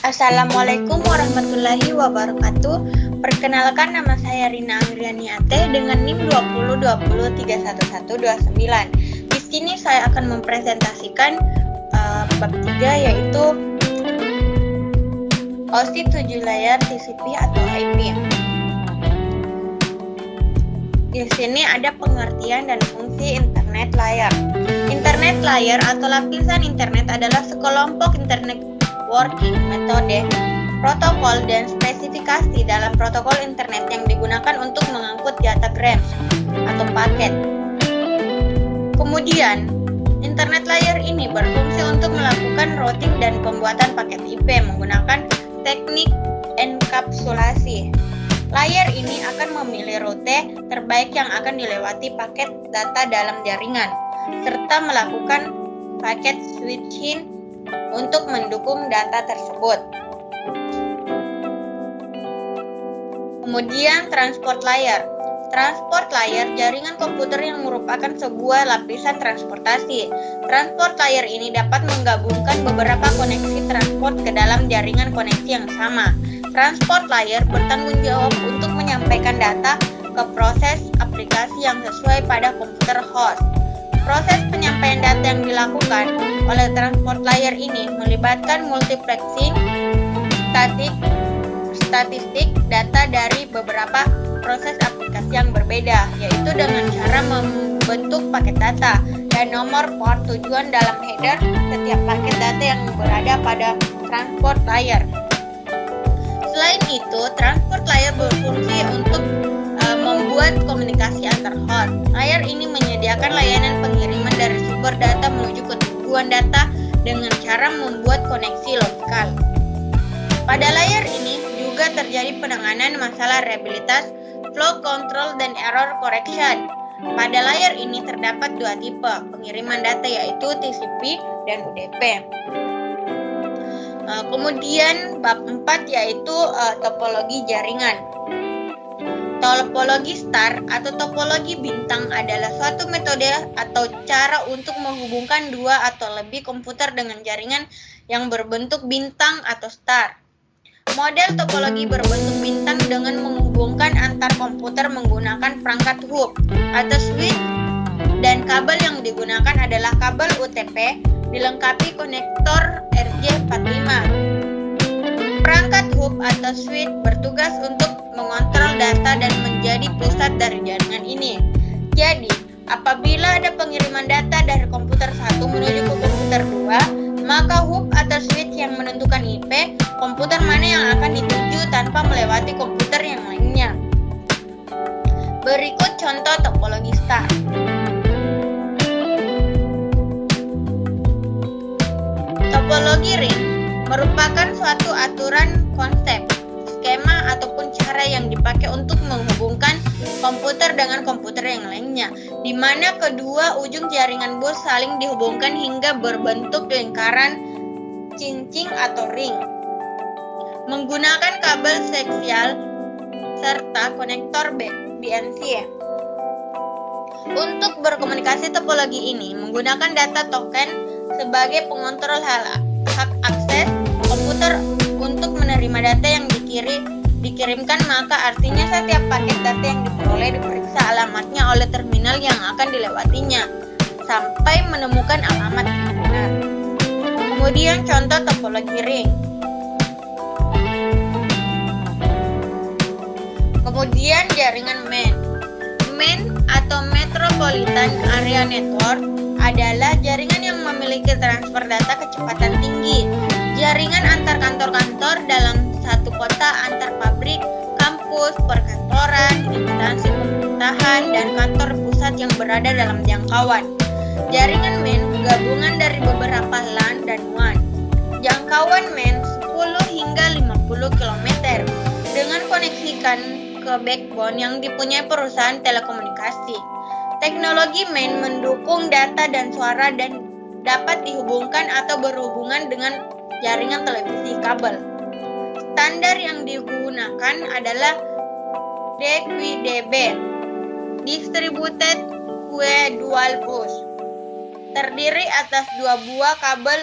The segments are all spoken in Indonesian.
Assalamualaikum warahmatullahi wabarakatuh. Perkenalkan, nama saya Rina Angrianiate dengan NIM 2020311129. Di sini saya akan mempresentasikan bab 3, yaitu OSI 7 layer TCP atau IP. Di sini ada pengertian dan fungsi internet layer. Internet layer atau lapisan internet adalah sekelompok internet working metode, protokol, dan spesifikasi dalam protokol internet yang digunakan untuk mengangkut datagram atau paket. Kemudian, internet layer ini berfungsi untuk melakukan routing dan pembuatan paket IP menggunakan teknik enkapsulasi. Layer ini akan memilih rute terbaik yang akan dilewati paket data dalam jaringan, serta melakukan paket switching untuk mendukung data tersebut. Kemudian transport layer. Transport layer jaringan komputer yang merupakan sebuah lapisan transportasi. Transport layer ini dapat menggabungkan beberapa koneksi transport ke dalam jaringan koneksi yang sama. Transport layer bertanggung jawab untuk menyampaikan data ke proses aplikasi yang sesuai pada komputer host. Proses penyampaian data yang dilakukan oleh transport layer ini melibatkan multiplexing statistik data dari beberapa proses aplikasi yang berbeda, yaitu dengan cara membentuk paket data dan nomor port tujuan dalam header setiap paket data yang berada pada transport layer. Selain itu, transport layer berfungsi untuk membuat komunikasi antar host. Layer ini menyediakan layanan pengiriman dari sumber data menuju ke tujuan data dengan cara membuat koneksi lokal. Pada layer ini juga terjadi penanganan masalah reliabilitas, flow control, dan error correction. Pada layer ini terdapat dua tipe pengiriman data, yaitu TCP dan UDP. Kemudian bab 4 yaitu topologi jaringan. Topologi star atau topologi bintang adalah suatu metode atau cara untuk menghubungkan dua atau lebih komputer dengan jaringan yang berbentuk bintang atau star. Model topologi berbentuk bintang dengan menghubungkan antar komputer menggunakan perangkat hub atau switch, dan kabel yang digunakan adalah kabel UTP dilengkapi konektor RJ45. Perangkat hub atau switch bertugas untuk mengontrol data dan menjadi pusat dari jaringan ini. Jadi, apabila ada pengiriman data dari komputer 1 menuju ke komputer 2, maka hub atau switch yang menentukan IP komputer mana yang akan dituju tanpa melewati komputer yang lainnya. Berikut contoh topologi star. Topologi ring merupakan suatu aturan konsep, skema, ataupun cara yang dipakai untuk menghubungkan komputer dengan komputer yang lainnya, di mana kedua ujung jaringan bus saling dihubungkan hingga berbentuk lingkaran cincin atau ring. Menggunakan kabel seksial serta konektor BNC. Untuk berkomunikasi, topologi ini menggunakan data token sebagai pengontrol hak akses komputer untuk menerima data yang dikirimkan, maka artinya setiap paket data yang diperoleh diperiksa alamatnya oleh terminal yang akan dilewatinya sampai menemukan alamat yang benar. Kemudian contoh topologi ring. Kemudian jaringan MAN atau Metropolitan Area Network adalah jaringan yang memiliki transfer data kecepatan tinggi. Jaringan antar kantor-kantor dalam satu kota, antar pabrik, kampus, perkantoran, instansi pemerintahan, dan kantor pusat yang berada dalam jangkauan. Jaringan MAN gabungan dari beberapa LAN dan WAN. Jangkauan MAN 10 hingga 50 km dengan koneksikan ke backbone yang dipunyai perusahaan telekomunikasi. Teknologi MAN mendukung data dan suara dan dapat dihubungkan atau berhubungan dengan jaringan televisi kabel. Standar yang digunakan adalah DQDB, Distributed Queue Dual Bus, terdiri atas dua buah kabel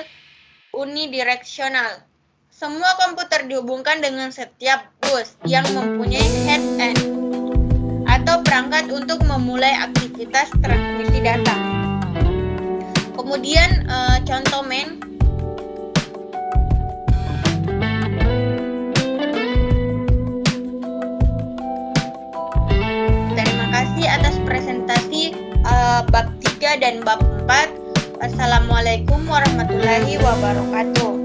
unidireksional Semua komputer dihubungkan dengan setiap bus yang mempunyai head-end atau perangkat untuk memulai aktivitas transmisi data. Kemudian contoh main. Terima kasih atas presentasi bab 3 dan bab 4. Wassalamualaikum warahmatullahi wabarakatuh.